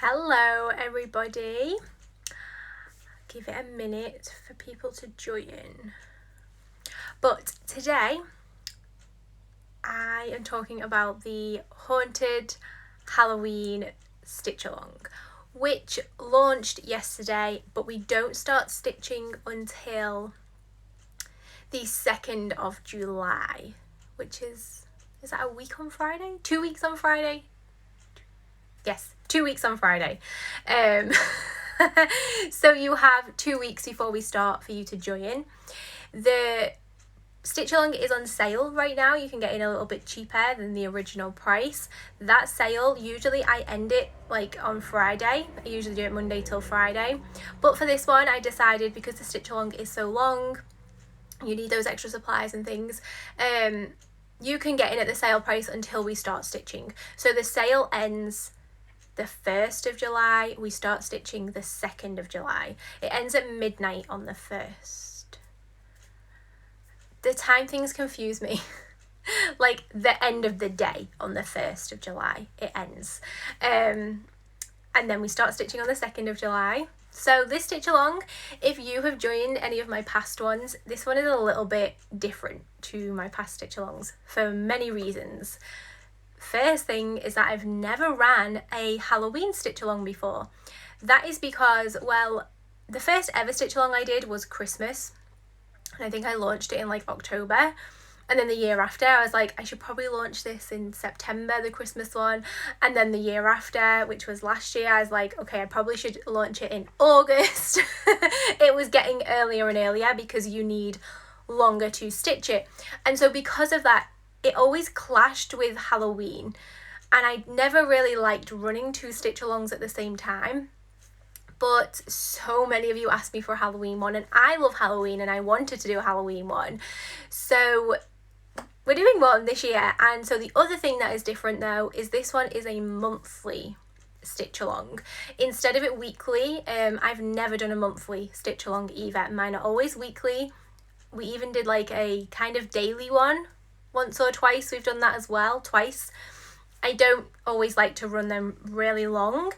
Hello everybody. Give it a minute for people to join. But today I am talking about the Haunted Halloween Stitch Along, which launched yesterday, but we don't start stitching until the 2nd of July, which is that a week on Friday? 2 weeks on Friday? Yes, 2 weeks on Friday. So you have 2 weeks before we start for you to join. The Stitch Along is on sale right now. You can get in a little bit cheaper than the original price. That sale, usually I end it like on Friday. I usually do it Monday till Friday. But for this one, I decided because the Stitch Along is so long, you need those extra supplies and things. You can get in at the sale price until we start stitching. So the sale ends the 1st of July, we start stitching the 2nd of July. It ends at midnight on the 1st. The time things confuse me. Like the end of the day on the 1st of July, it ends. And then we start stitching on the 2nd of July. So this stitch along, if you have joined any of my past ones, this one is a little bit different to my past stitch alongs for many reasons. First thing is that I've never ran a Halloween stitch along before. That is because, well, the first ever stitch along I did was Christmas, and I think I launched it in like October. And then the year after I was like, I should probably launch this in September, the Christmas one. And then the year after, which was last year, I was like, okay, I probably should launch it in August. It was getting earlier and earlier because you need longer to stitch it. And so because of that, it always clashed with Halloween, and I never really liked running 2 stitch alongs at the same time. But so many of you asked me for a Halloween one, and I love Halloween and I wanted to do a Halloween one. So we're doing one this year. And so the other thing that is different though is this one is a monthly stitch along instead of it weekly. I've never done a monthly stitch along either. Mine are always weekly. We even did like a kind of daily one once or twice. We've done that as well, twice. I don't always like to run them really long,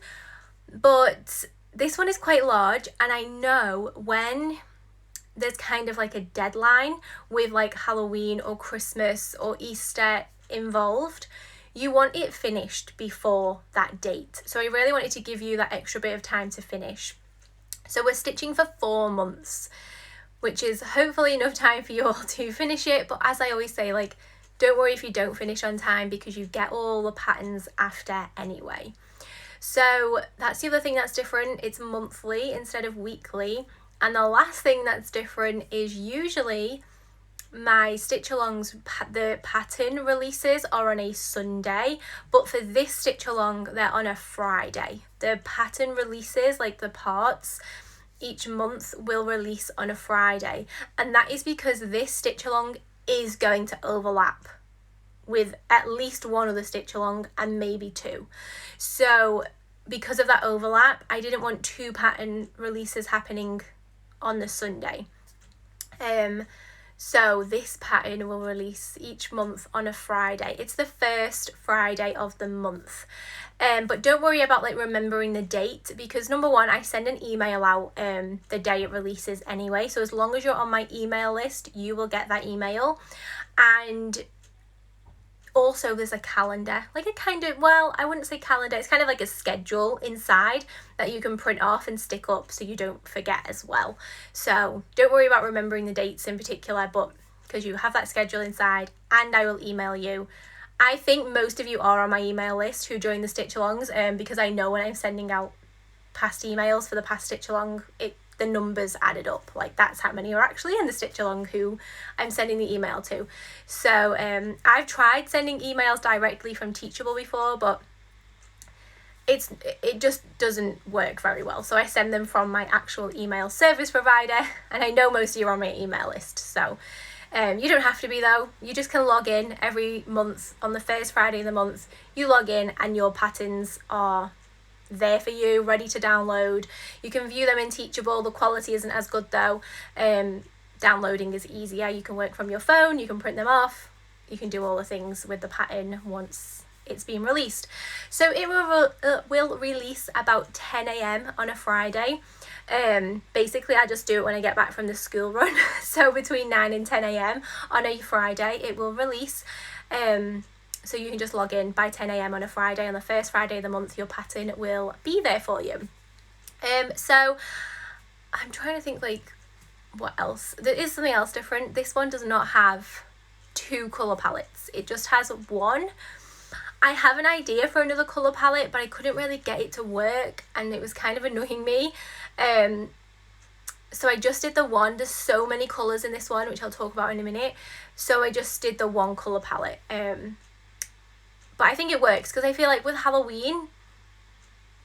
but this one is quite large, and I know when there's kind of like a deadline with like Halloween or Christmas or Easter involved, you want it finished before that date. So I really wanted to give you that extra bit of time to finish. So we're stitching for 4 months, which is hopefully enough time for you all to finish it. But as I always say, like, don't worry if you don't finish on time because you get all the patterns after anyway. So that's the other thing that's different. It's monthly instead of weekly. And the last thing that's different is usually my stitch alongs, the pattern releases are on a Sunday, but for this stitch along, they're on a Friday. The pattern releases, like the parts, each month will release on a Friday, and that is because this stitch along is going to overlap with at least one other stitch along and maybe 2. So because of that overlap, I didn't want 2 pattern releases happening on the Sunday. So this pattern will release each month on a Friday. It's the first Friday of the month. But don't worry about like remembering the date, because number one, I send an email out the day it releases anyway. So as long as you're on my email list, you will get that email. And also there's a calendar, like a kind of, well, I wouldn't say calendar, it's kind of like a schedule inside that you can print off and stick up so you don't forget as well. So don't worry about remembering the dates in particular, but because you have that schedule inside, and I will email you. I think most of you are on my email list who join the stitch alongs, because I know when I'm sending out past emails for the past stitch along, the numbers added up. Like that's how many are actually in the stitch along who I'm sending the email to. So I've tried sending emails directly from Teachable before, but it just doesn't work very well. So I send them from my actual email service provider, and I know most of you are on my email list. So you don't have to be though. You just can log in every month on the first Friday of the month. You log in and your patterns are there for you, ready to download. You can view them in Teachable. The quality isn't as good though. Downloading is easier. You can work from your phone, you can print them off, you can do all the things with the pattern once it's been released. So it will release about 10 a.m. on a Friday. Basically I just do it when I get back from the school run. So between 9 and 10 a.m. on a Friday it will release. So you can just log in by 10 a.m. on a Friday. On the first Friday of the month, your pattern will be there for you. So I'm trying to think like what else. There is something else different. This one does not have 2 colour palettes. It just has 1. I have an idea for another colour palette, but I couldn't really get it to work and it was kind of annoying me. So I just did the one. There's so many colours in this one, which I'll talk about in a minute. So I just did the 1 colour palette. But I think it works because I feel like with Halloween,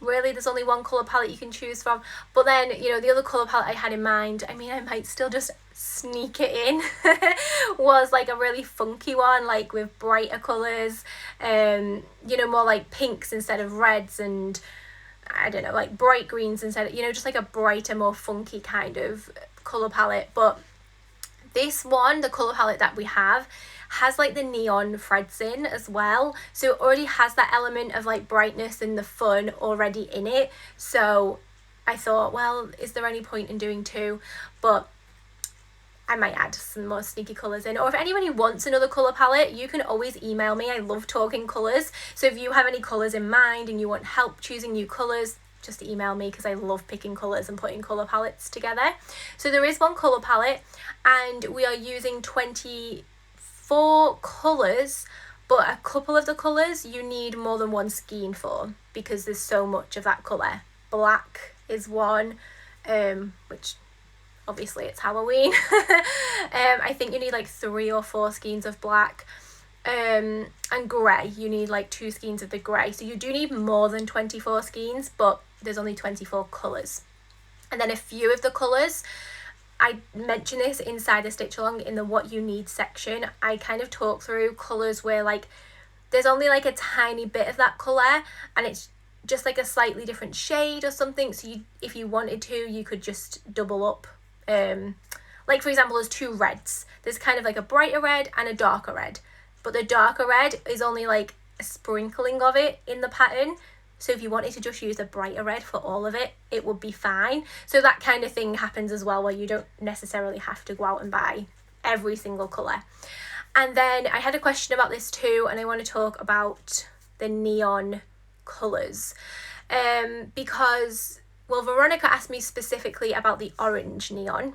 really there's only 1 colour palette you can choose from. But then, you know, the other colour palette I had in mind, I mean, I might still just sneak it in, was like a really funky one, like with brighter colours, you know, more like pinks instead of reds, and I don't know, like bright greens instead of, you know, just like a brighter, more funky kind of colour palette. But this one, the colour palette that we have, has like the neon threads in as well, so it already has that element of like brightness and the fun already in it. So I thought, well, is there any point in doing 2? But I might add some more sneaky colours in. Or if anybody wants another colour palette, you can always email me. I love talking colours. So if you have any colours in mind and you want help choosing new colours, just email me because I love picking colours and putting colour palettes together. So there is 1 colour palette and we are using 24 colours, but a couple of the colours you need more than 1 skein for because there's so much of that colour. Black is one, which obviously it's Halloween. I think you need like 3 or 4 skeins of black. And grey, you need like 2 skeins of the grey. So you do need more than 24 skeins, but there's only 24 colours. And then a few of the colours, I mention this inside the stitch along in the what you need section. I kind of talk through colours where like there's only like a tiny bit of that colour and it's just like a slightly different shade or something. So you, if you wanted to, you could just double up. Like for example, there's 2 reds. There's kind of like a brighter red and a darker red. But the darker red is only like a sprinkling of it in the pattern. So if you wanted to just use a brighter red for all of it, it would be fine. So that kind of thing happens as well, where you don't necessarily have to go out and buy every single colour. And then I had a question about this too, and I want to talk about the neon colours. Because, well, Veronica asked me specifically about the orange neon.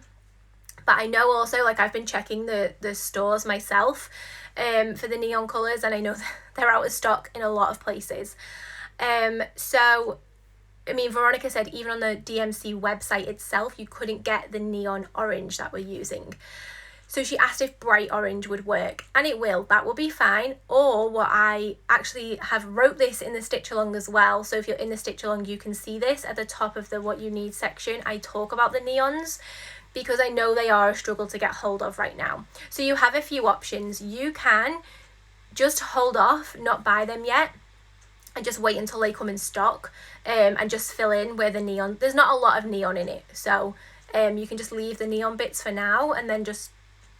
But I know also, like, I've been checking the stores myself for the neon colours, and I know they're out of stock in a lot of places. So, I mean, Veronica said even on the DMC website itself, you couldn't get the neon orange that we're using. So she asked if bright orange would work, and it will. That will be fine. Or what I actually have wrote this in the stitch along as well. So if you're in the stitch along, you can see this at the top of the what you need section. I talk about the neons, because I know they are a struggle to get hold of right now. So you have a few options. You can just hold off, not buy them yet, and just wait until they come in stock, and just fill in where the neon, there's not a lot of neon in it. So you can just leave the neon bits for now and then just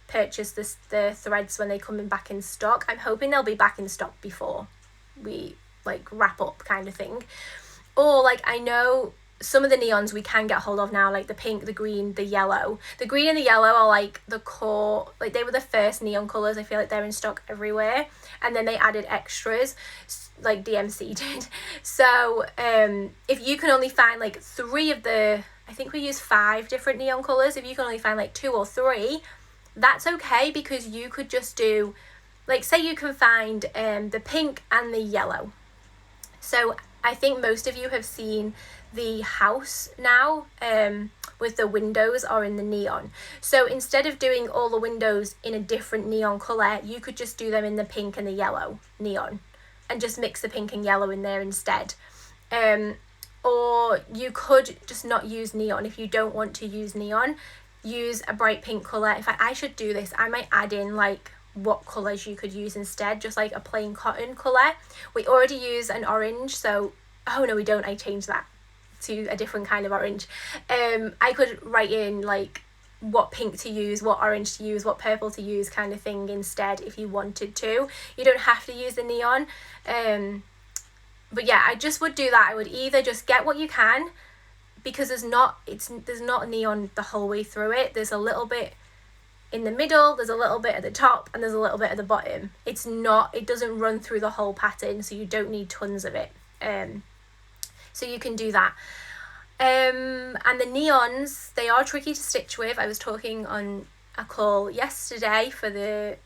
purchase the threads when they come in back in stock. I'm hoping they'll be back in stock before we like wrap up kind of thing. Or like I know some of the neons we can get hold of now, like the pink, the green, the yellow. The green and the yellow are like the core, like they were the first neon colours. I feel like they're in stock everywhere. And then they added extras, like DMC did. So if you can only find like 3 of the, I think we use 5 different neon colours. If you can only find like 2 or 3, that's okay, because you could just do, like say you can find the pink and the yellow. So I think most of you have seen the house now with the windows are in the neon. So instead of doing all the windows in a different neon colour, you could just do them in the pink and the yellow neon and just mix the pink and yellow in there instead. Or you could just not use neon. If you don't want to use neon, use a bright pink colour. In fact, I should do this. I might add in like what colours you could use instead, just like a plain cotton colour. We already use an orange, so oh no we don't, I changed that to a different kind of orange. I could write in like what pink to use, what orange to use, what purple to use kind of thing instead if you wanted to. You don't have to use the neon. But yeah, I just would do that. I would either just get what you can, because there's not neon the whole way through it. There's a little bit in the middle, there's a little bit at the top, and there's a little bit at the bottom. It doesn't run through the whole pattern, so you don't need tons of it. So you can do that. And the neons, they are tricky to stitch with. I was talking on a call yesterday for the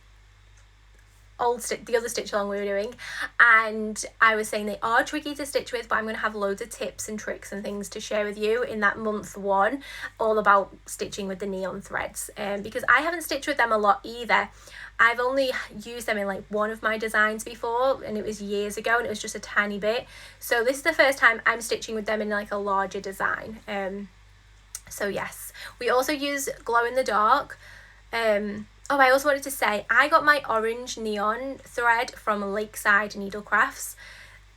other stitch along we were doing, and I was saying they are tricky to stitch with, but I'm going to have loads of tips and tricks and things to share with you in that month 1, all about stitching with the neon threads, because I haven't stitched with them a lot either. I've only used them in like one of my designs before, and it was years ago, and it was just a tiny bit. So this is the first time I'm stitching with them in like a larger design. So yes, we also use glow in the dark. Oh, I also wanted to say, I got my orange neon thread from Lakeside Needlecrafts.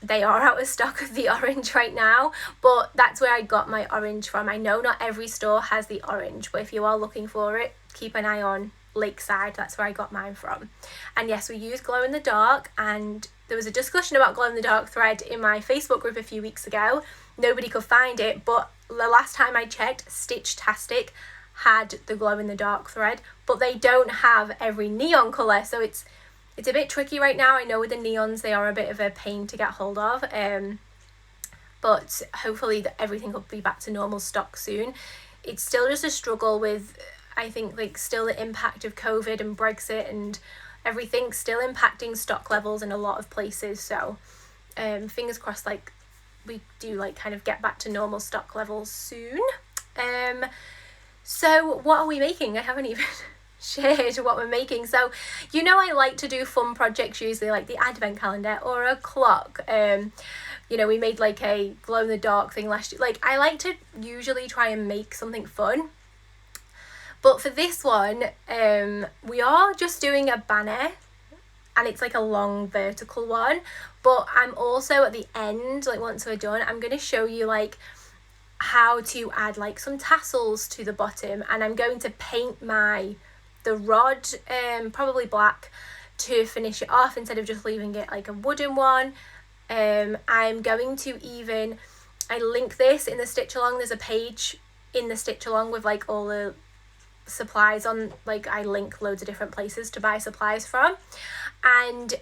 They are out of stock of the orange right now, but that's where I got my orange from. I know not every store has the orange, but if you are looking for it, keep an eye on Lakeside. That's where I got mine from. And yes, we use glow in the dark, and there was a discussion about glow in the dark thread in my Facebook group a few weeks ago. Nobody could find it, but the last time I checked, Stitchtastic had the glow in the dark thread, but they don't have every neon colour, so it's a bit tricky right now. I know with the neons they are a bit of a pain to get hold of, but hopefully everything will be back to normal stock soon. It's still just a struggle with, I think, like still the impact of COVID and Brexit and everything still impacting stock levels in a lot of places, so fingers crossed like we do like kind of get back to normal stock levels soon. So what are we making? I haven't even shared what we're making. So you know, I like to do fun projects, usually like the advent calendar or a clock. You know, we made like a glow in the dark thing last year. Like, I like to usually try and make something fun, but for this one we are just doing a banner, and it's like a long vertical one, but I'm also at the end, like once we're done, I'm going to show you like how to add like some tassels to the bottom, and I'm going to paint the rod probably black to finish it off instead of just leaving it like a wooden one. I'm going to I link this in the stitch along. There's a page in the stitch along with like all the supplies on, like I link loads of different places to buy supplies from, and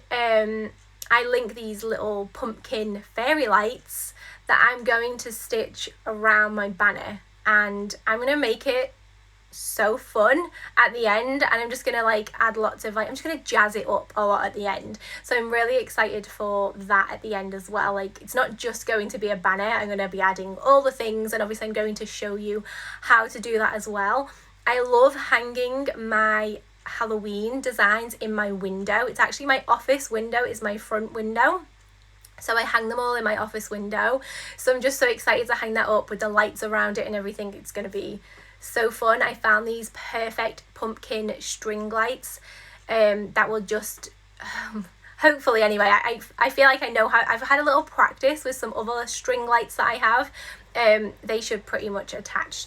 I link these little pumpkin fairy lights that I'm going to stitch around my banner, and I'm going to make it so fun at the end, and I'm just going to like add lots of like, I'm just going to jazz it up a lot at the end. So I'm really excited for that at the end as well. Like, it's not just going to be a banner, I'm going to be adding all the things, and obviously I'm going to show you how to do that as well. I love hanging my Halloween designs in my window. It's actually my office window is my front window. So I hang them all in my office window. So I'm just so excited to hang that up with the lights around it and everything. It's going to be so fun. I found these perfect pumpkin string lights that will just, hopefully anyway, I feel like I know how, I've had a little practice with some other string lights that I have. They should pretty much attach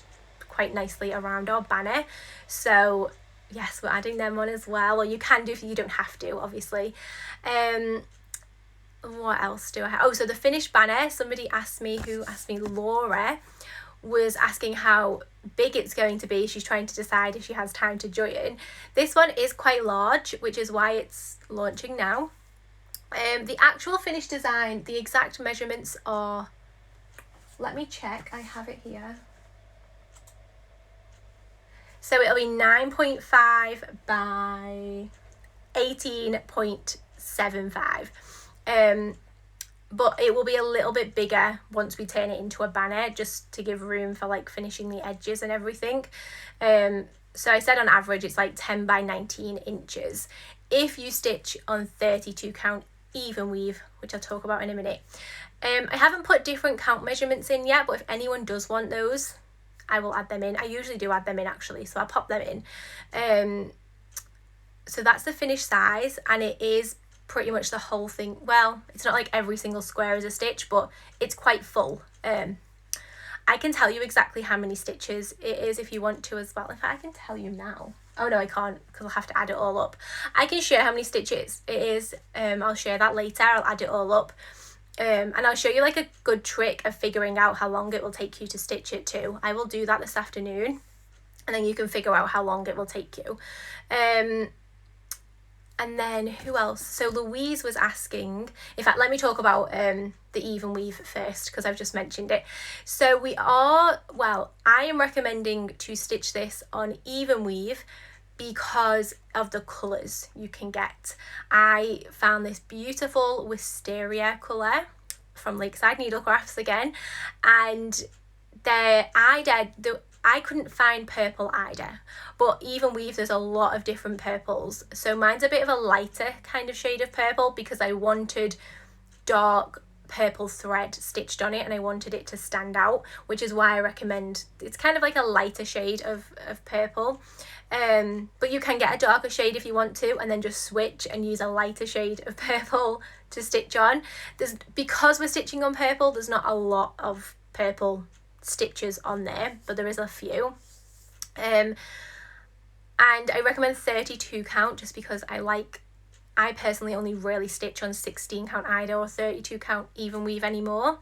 quite nicely around our banner. So yes, we're adding them on as well, or you can do if you don't have to, obviously. What else do I have? Oh, so the finished banner, somebody asked me, Laura, was asking how big it's going to be. She's trying to decide if she has time to join. This one is quite large, which is why it's launching now. The actual finished design, the exact measurements are, let me check, I have it here. So it'll be 9.5 by 18.75. But it will be a little bit bigger once we turn it into a banner, just to give room for like finishing the edges and everything. So I said on average it's like 10 by 19 inches. If you stitch on 32 count even weave, which I'll talk about in a minute. I haven't put different count measurements in yet, but if anyone does want those, I will add them in. I usually do add them in actually, so I'll pop them in. So that's the finished size, and it is pretty much the whole thing. Well, it's not like every single square is a stitch, but it's quite full. I can tell you exactly how many stitches it is if you want to as well. In fact, I can tell you now. Oh no, I can't, because I'll have to add it all up. I can share how many stitches it is. I'll share that later. I'll add it all up. And I'll show you like a good trick of figuring out how long it will take you to stitch it too. I will do that this afternoon, and then you can figure out how long it will take you. And then who else? So Louise was asking, in fact, let me talk about the even weave first, because I've just mentioned it. So I am recommending to stitch this on even weave because of the colours you can get. I found this beautiful wisteria colour from Lakeside Needlecrafts again, and I couldn't find purple either, but even weave there's a lot of different purples. So mine's a bit of a lighter kind of shade of purple because I wanted dark purple thread stitched on it and I wanted it to stand out, which is why I recommend, it's kind of like a lighter shade of purple. But you can get a darker shade if you want to, and then just switch and use a lighter shade of purple to stitch on. Because we're stitching on purple, there's not a lot of purple stitches on there, but there is a few. And I recommend 32 count just because I personally only really stitch on 16 count Aida or 32 count even weave anymore.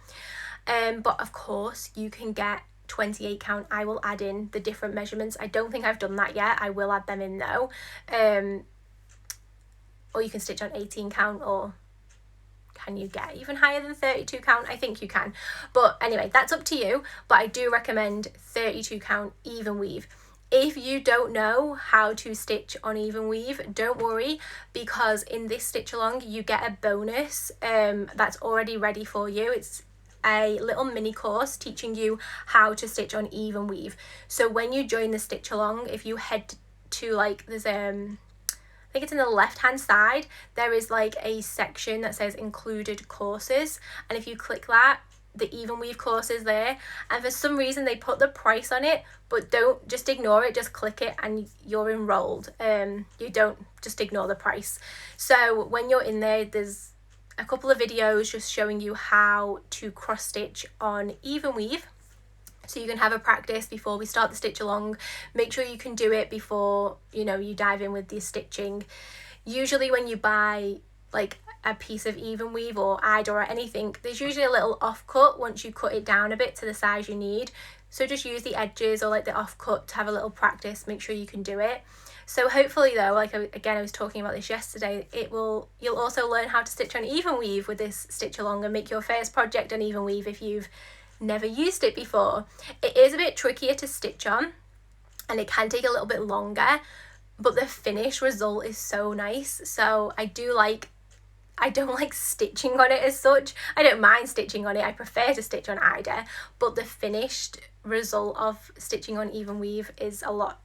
But of course you can get 28 count. I will add in the different measurements. I don't think I've done that yet. I will add them in though. Or you can stitch on 18 count, or can you get even higher than 32 count? I think you can. But anyway, that's up to you. But I do recommend 32 count even weave. If you don't know how to stitch on even weave, don't worry, because in this stitch along you get a bonus that's already ready for you. It's a little mini course teaching you how to stitch on even weave. So when you join the stitch along, if you head to like there's I think it's in the left hand side, there is like a section that says included courses, and if you click that, the even weave course is there, and for some reason they put the price on it, but don't just ignore it, just click it and you're enrolled. You don't just ignore the price. So when you're in there's a couple of videos just showing you how to cross stitch on even weave, so you can have a practice before we start the stitch along. Make sure you can do it before you dive in with the stitching. Usually when you buy like a piece of even weave or Aida or anything, there's usually a little offcut once you cut it down a bit to the size you need. So just use the edges or like the offcut to have a little practice. Make sure you can do it. So hopefully though, like again I was talking about this yesterday, you'll also learn how to stitch on even weave with this stitch along and make your first project on even weave if you've never used it before. It is a bit trickier to stitch on and it can take a little bit longer, but the finished result is so nice. So I don't like stitching on it as such. I don't mind stitching on it. I prefer to stitch on Aida, but the finished result of stitching on even weave is a lot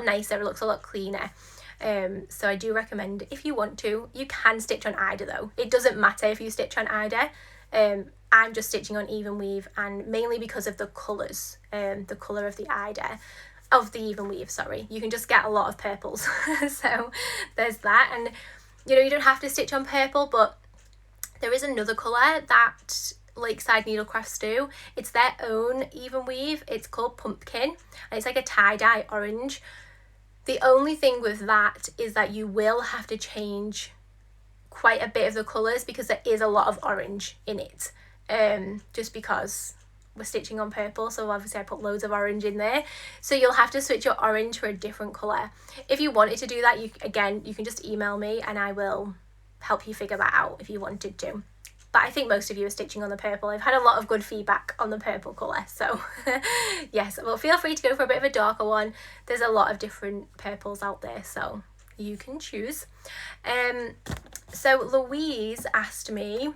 nicer. It looks a lot cleaner. So I do recommend, if you want to, you can stitch on Aida though. It doesn't matter if you stitch on Aida. I'm just stitching on even weave, and mainly because of the colours, the colour of the Aida, of the even weave, sorry. You can just get a lot of purples. So there's that. And you don't have to stitch on purple, but there is another colour that Lakeside Needlecrafts do. It's their own even weave. It's called Pumpkin, and it's like a tie-dye orange. The only thing with that is that you will have to change quite a bit of the colours because there is a lot of orange in it, just because we're stitching on purple, so obviously I put loads of orange in there, so you'll have to switch your orange for a different colour. If you wanted to do that, you can just email me and I will help you figure that out if you wanted to. But I think most of you are stitching on the purple. I've had a lot of good feedback on the purple colour, so yes, well feel free to go for a bit of a darker one. There's a lot of different purples out there, so you can choose. So Louise asked me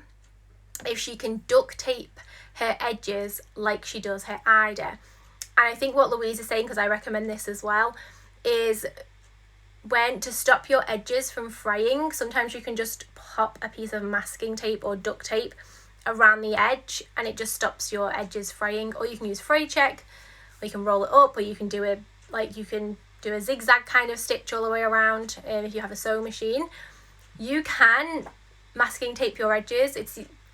if she can duct tape her edges like she does her Aida. And I think what Louise is saying, because I recommend this as well, is when to stop your edges from fraying, sometimes you can just pop a piece of masking tape or duct tape around the edge and it just stops your edges fraying. Or you can use fray check, or you can roll it up, or you can do a zigzag kind of stitch all the way around. If you have a sewing machine, you can masking tape your edges.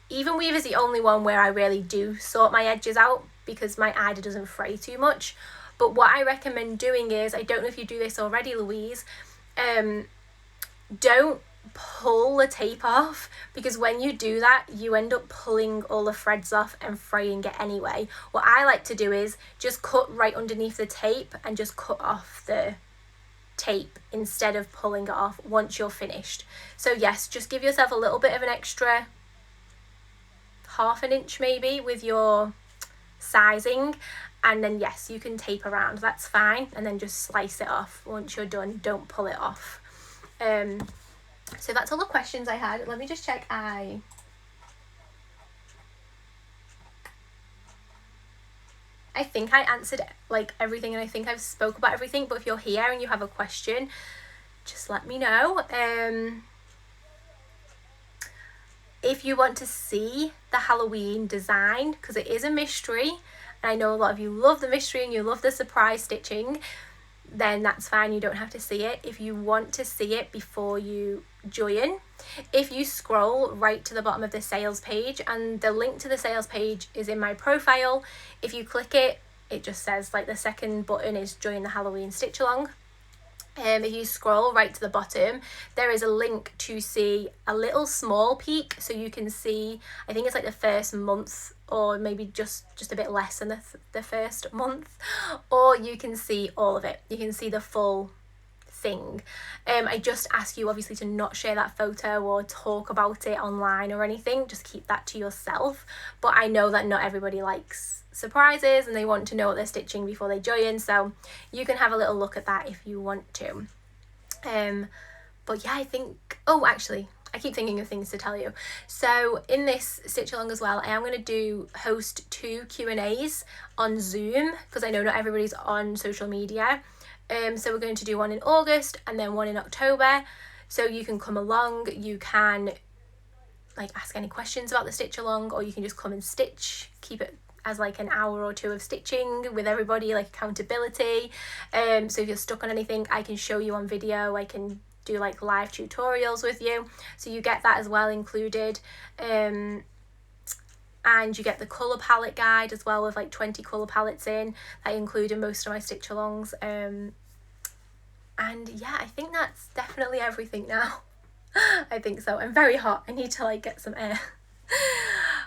Even weave is the only one where I really do sort my edges out because my eider doesn't fray too much. But what I recommend doing is, I don't know if you do this already, Louise, don't pull the tape off, because when you do that you end up pulling all the threads off and fraying it anyway. What I like to do is just cut right underneath the tape and just cut off the tape instead of pulling it off once you're finished. So yes, just give yourself a little bit of an extra half an inch maybe with your sizing, and then yes, you can tape around, that's fine, and then just slice it off once you're done. Don't pull it off. So that's all the questions I had. Let me just check. I think I answered like everything, and I think I've spoke about everything, but if you're here and you have a question, just let me know. If you want to see the Halloween design, because it is a mystery, and I know a lot of you love the mystery and you love the surprise stitching, then that's fine, you don't have to see it. If you want to see it before you join, if you scroll right to the bottom of the sales page, and the link to the sales page is in my profile, if you click it, it just says like the second button is join the Halloween stitch along. If you scroll right to the bottom, there is a link to see a little small peek, so you can see, I think it's like the first month, or maybe just a bit less than the first month, or you can see all of it. You can see the full thing. I just ask you obviously to not share that photo or talk about it online or anything, just keep that to yourself. But I know that not everybody likes surprises and they want to know what they're stitching before they join, so you can have a little look at that if you want to. But yeah, I think, oh actually I keep thinking of things to tell you. So in this stitch along as well, I am going to host 2 Q&As on Zoom, because I know not everybody's on social media. So we're going to do one in August and then one in October, so you can come along, you can like ask any questions about the stitch along, or you can just come and stitch, keep it as like an hour or 2 of stitching with everybody, like accountability. So if you're stuck on anything, I can show you on video, I can do like live tutorials with you, so you get that as well included. And you get the colour palette guide as well, with like 20 colour palettes in, that I include in most of my stitch alongs. And yeah, I think that's definitely everything now. I think so. I'm very hot, I need to like get some air.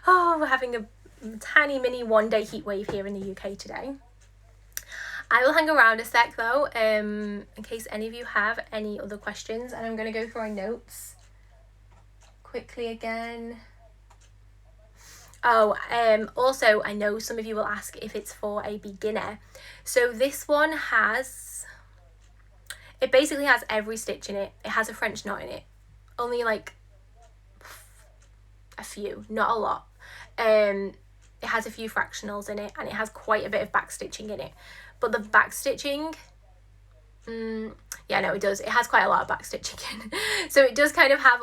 Oh, we're having a tiny mini 1-day heat wave here in the UK today. I will hang around a sec though, in case any of you have any other questions, and I'm going to go through my notes quickly again. Oh, also I know some of you will ask if it's for a beginner. So this one it basically has every stitch in it. It has a French knot in it, only like a few, not a lot. It has a few fractionals in it, and it has quite a bit of back stitching in it. But the back stitching, yeah, no, it does. It has quite a lot of back stitching in. So it does kind of have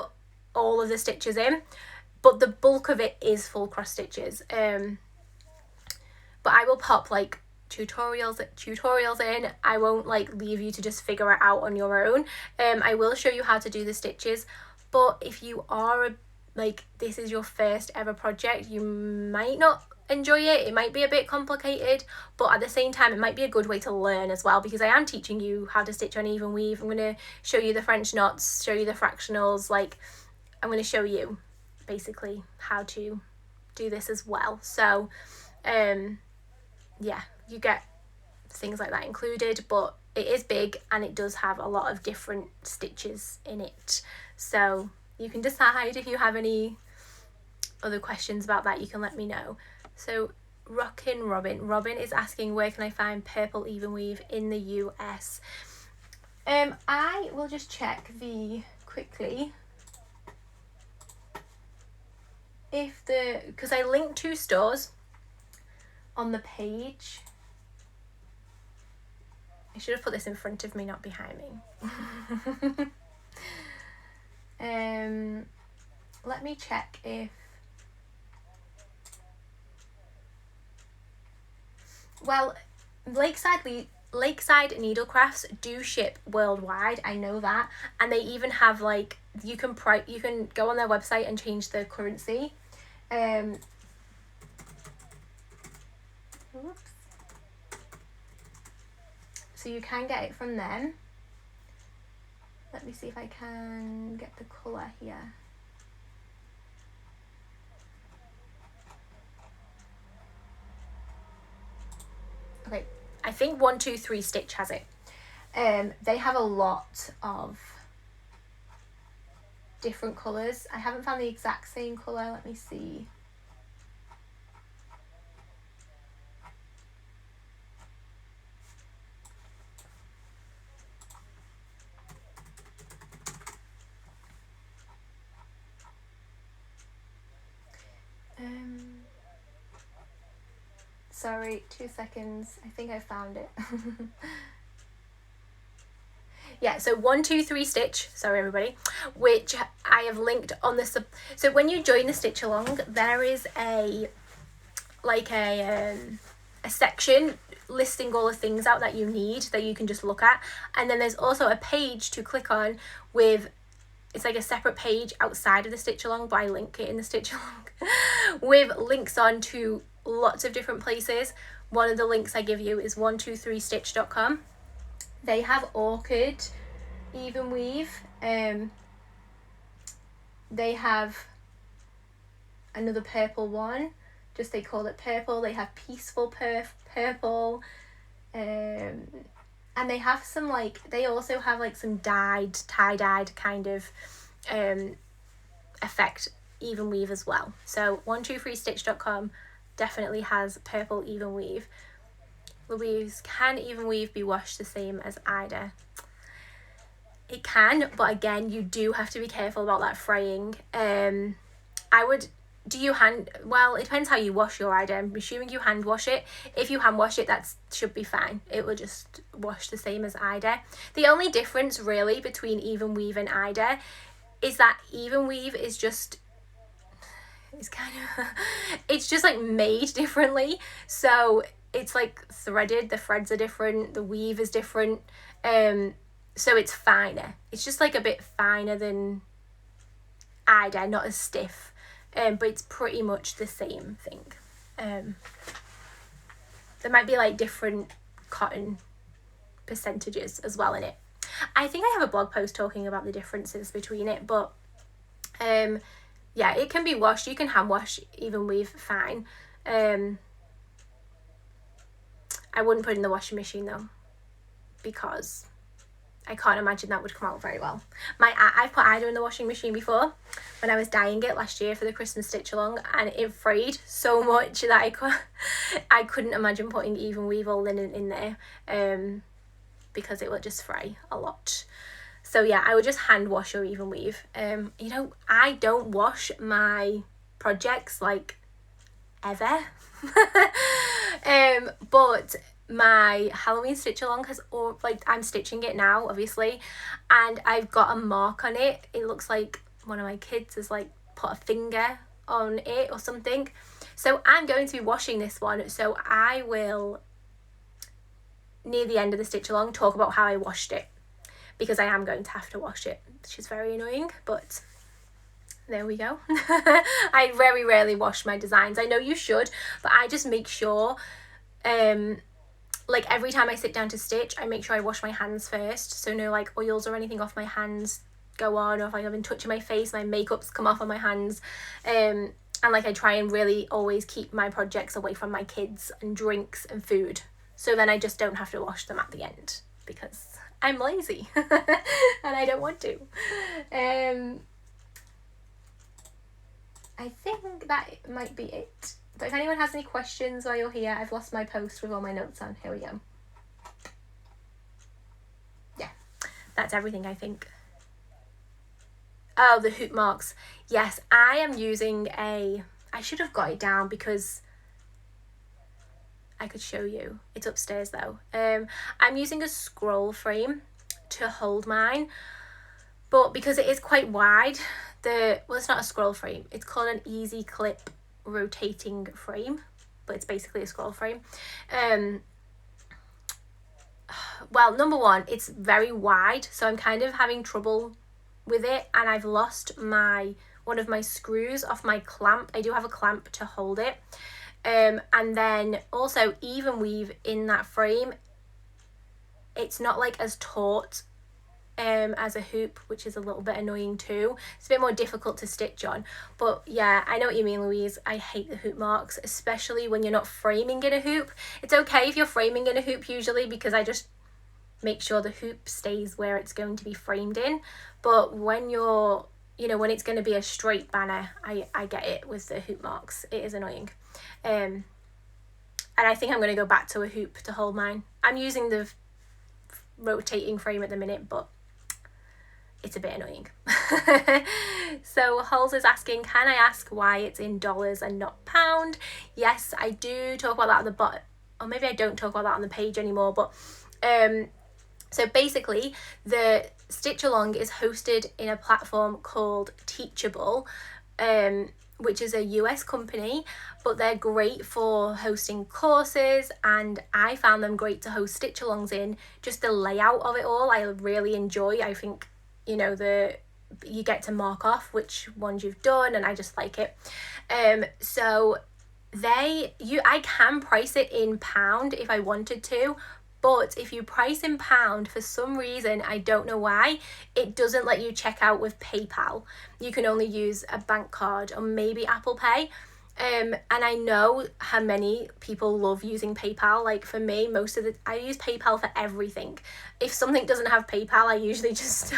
all of the stitches in, but the bulk of it is full cross stitches. But I will pop like tutorials in. I won't like leave you to just figure it out on your own. I will show you how to do the stitches, but if you are like this is your first ever project, you might not enjoy it. It might be a bit complicated, but at the same time it might be a good way to learn as well, because I am teaching you how to stitch on even weave. I'm going to show you the French knots, show you the fractionals, like I'm going to show you basically how to do this as well. So yeah, you get things like that included, but it is big and it does have a lot of different stitches in it. So you can decide if you have any other questions about that, you can let me know. So Rockin' Robin is asking, where can I find purple even weave in the US? I will just check quickly if because I linked 2 stores on the page. I should have put this in front of me, not behind me. Let me check if, well, Lakeside Needlecrafts do ship worldwide, I know that, and they even have like you can go on their website and change the currency. Oops. So you can get it from them. Let me see if I can get the colour here. Okay, I think 123 Stitch has it. They have a lot of different colours. I haven't found the exact same colour. Let me see. Sorry, 2 seconds. I think I found it. Yeah, so 123 Stitch, sorry everybody, which I have linked on the so when you join the Stitch Along, there is a section listing all the things out that you need that you can just look at, and then there's also a page to click on with, it's like a separate page outside of the Stitch Along, but I link it in the Stitch Along with links on to lots of different places. One of the links I give you is 123stitch.com. They have Orchid even weave. They have another purple one, just they call it purple. They have Peaceful Purple, and they have some they also have some tie-dyed kind of effect even weave as well. So 123stitch.com definitely has purple even weave. Louise, can even weave be washed the same as Ida? It can, but again, you do have to be careful about that fraying. Well, it depends how you wash your Ida. I'm assuming you hand wash it. If you hand wash it, that should be fine. It will just wash the same as Ida. The only difference really between even weave and Ida is that even weave is just, it's just made differently. So it's threaded, the threads are different, the weave is different, so it's finer. It's just a bit finer than Ida, not as stiff, but it's pretty much the same thing. There might be different cotton percentages as well in it. I think I have a blog post talking about the differences between it, but yeah, it can be washed. You can hand wash even weave fine. I wouldn't put it in the washing machine though, because I can't imagine that would come out very well. I've put Ida in the washing machine before when I was dyeing it last year for the Christmas Stitch Along, and it frayed so much that I couldn't imagine putting even weave or linen in there, because it would just fray a lot. So yeah, I would just hand wash or even weave. I don't wash my projects ever. But my Halloween Stitch Along has I'm stitching it now obviously, and I've got a mark on it. It looks like one of my kids has put a finger on it or something. So I'm going to be washing this one, so I will, near the end of the Stitch Along, talk about how I washed it, because I am going to have to wash it, which is very annoying, but there we go. I very rarely wash my designs. I know you should, but I just make sure, every time I sit down to stitch, I make sure I wash my hands first, so no oils or anything off my hands go on, or if I've been touching my face, my makeup's come off on my hands, and I try and really always keep my projects away from my kids and drinks and food, so then I just don't have to wash them at the end, because I'm lazy and I don't want to. I think that might be it. But if anyone has any questions while you're here, I've lost my post with all my notes on. Here we go. Yeah, that's everything, I think. Oh, the hoop marks. Yes, I am using I should have got it down because I could show you. It's upstairs though. I'm using a scroll frame to hold mine, but because it is quite wide, it's not a scroll frame, it's called an easy clip rotating frame, but it's basically a scroll frame. Well, number one, it's very wide, so I'm kind of having trouble with it, and I've lost one of my screws off my clamp. I do have a clamp to hold it, And then also even weave in that frame, it's not like as taut as a hoop, which is a little bit annoying too. It's a bit more difficult to stitch on. But yeah, I know what you mean, Louise. I hate the hoop marks, especially when you're not framing in a hoop. It's okay if you're framing in a hoop usually, because I just make sure the hoop stays where it's going to be framed in. But when you're, you know, when it's going to be a straight banner, I get it with the hoop marks. It is annoying. And I think I'm going to go back to a hoop to hold mine. I'm using the rotating frame at the minute, but it's a bit annoying. So Hulls is asking, can I ask why it's in dollars and not pound? Yes, I do talk about that on the bottom, or maybe I don't talk about that on the page anymore, but so basically the Stitch Along is hosted in a platform called Teachable, which is a US company, but they're great for hosting courses, and I found them great to host Stitch Alongs in. Just the layout of it all I really enjoy. I think, you know, you get to mark off which ones you've done, and I just like it. So I can price it in pound if I wanted to, but if you price in pound, for some reason, I don't know why, it doesn't let you check out with PayPal. You can only use a bank card or maybe Apple Pay. And I know how many people love using PayPal. Like for me, I use PayPal for everything. If something doesn't have PayPal, I usually just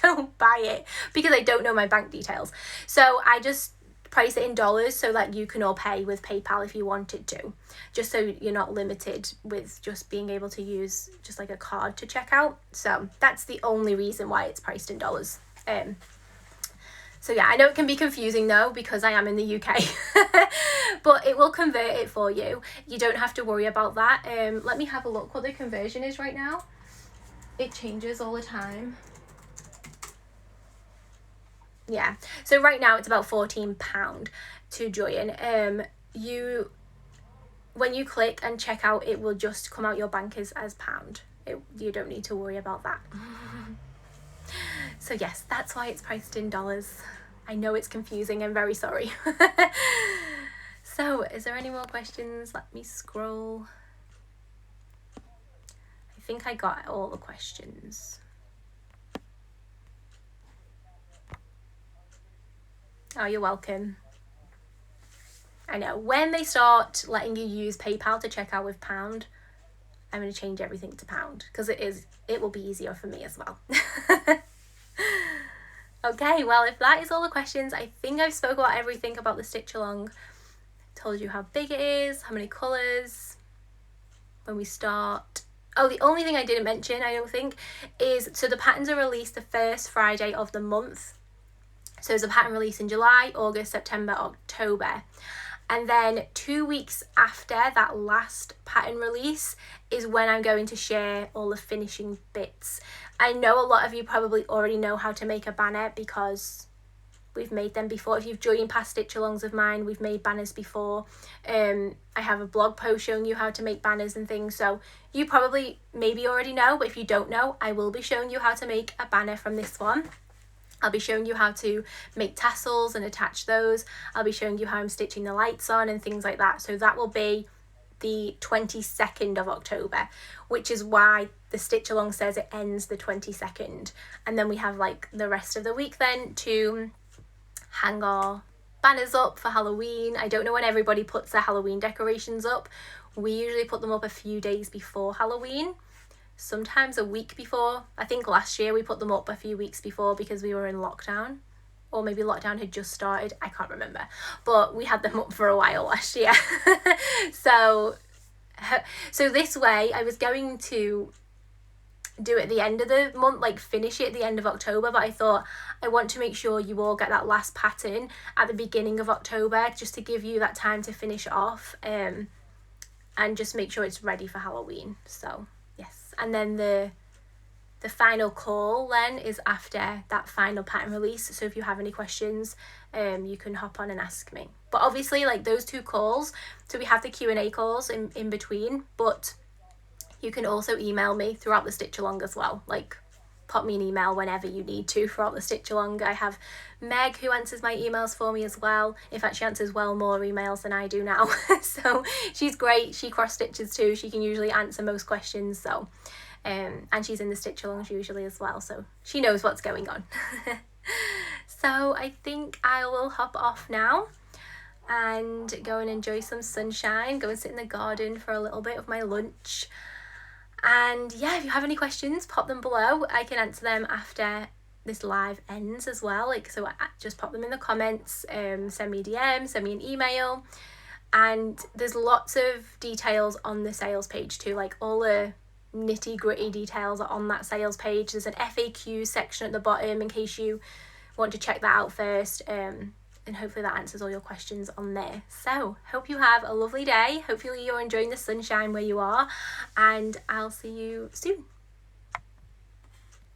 don't buy it because I don't know my bank details. So I just price it in dollars so that you can all pay with PayPal if you wanted to, just so you're not limited with just being able to use just like a card to check out. So that's the only reason why it's priced in dollars. So yeah, I know it can be confusing though because I am in the UK, but it will convert it for you. You don't have to worry about that. Let me have a look what the conversion is right now. It changes all the time. Yeah, so right now it's about £14 to join. When you click and check out, it will just come out your bank as pound. You don't need to worry about that. So yes, that's why it's priced in dollars. I know it's confusing, I'm very sorry. So is there any more questions? Let me scroll. I think I got all the questions. Oh, you're welcome. I know, when they start letting you use PayPal to check out with pound, I'm going to change everything to pound because it will be easier for me as well. Okay, well, if that is all the questions, I think I've spoke about everything about the Stitch Along. Told you how big it is, how many colours, when we start. Oh, the only thing I didn't mention, I don't think, is so the patterns are released the first Friday of the month. So there's a pattern release in July, August, September, October. And then 2 weeks after that last pattern release is when I'm going to share all the finishing bits. I know a lot of you probably already know how to make a banner because we've made them before. If you've joined past Stitch Alongs of mine, we've made banners before. I have a blog post showing you how to make banners and things. So you probably maybe already know, but if you don't know, I will be showing you how to make a banner from this one. I'll be showing you how to make tassels and attach those. I'll be showing you how I'm stitching the lights on and things like that. So that will be the 22nd of October, which is why the Stitch Along says it ends the 22nd. And then we have like the rest of the week then to hang our banners up for Halloween. I don't know when everybody puts their Halloween decorations up. We usually put them up a few days before Halloween. Sometimes a week before. I think last year we put them up a few weeks before because we were in lockdown, or maybe lockdown had just started, I can't remember, but we had them up for a while last year. So this way I was going to do it at the end of the month, like finish it at the end of October, but I thought I want to make sure you all get that last pattern at the beginning of October just to give you that time to finish off and just make sure it's ready for Halloween. So yes, and then the final call then is after that final pattern release. So if you have any questions, you can hop on and ask me. But obviously, like those two calls, so we have the Q&A calls in between, but you can also email me throughout the Stitch Along as well. Like pop me an email whenever you need to throughout the stitch along. I have Meg who answers my emails for me as well. In fact, she answers well more emails than I do now. So she's great. She cross stitches too. She can usually answer most questions. So and she's in the stitch alongs usually as well, so she knows what's going on. So I think I will hop off now and go and enjoy some sunshine, go and sit in the garden for a little bit of my lunch. And yeah, if you have any questions, pop them below. I can answer them after this live ends as well. Like, so just pop them in the comments, send me a DM, send me an email. And there's lots of details on the sales page too, like all the nitty gritty details are on that sales page. There's an FAQ section at the bottom in case you want to check that out first, and hopefully that answers all your questions on there. So hope you have a lovely day. Hopefully you're enjoying the sunshine where you are, and I'll see you soon.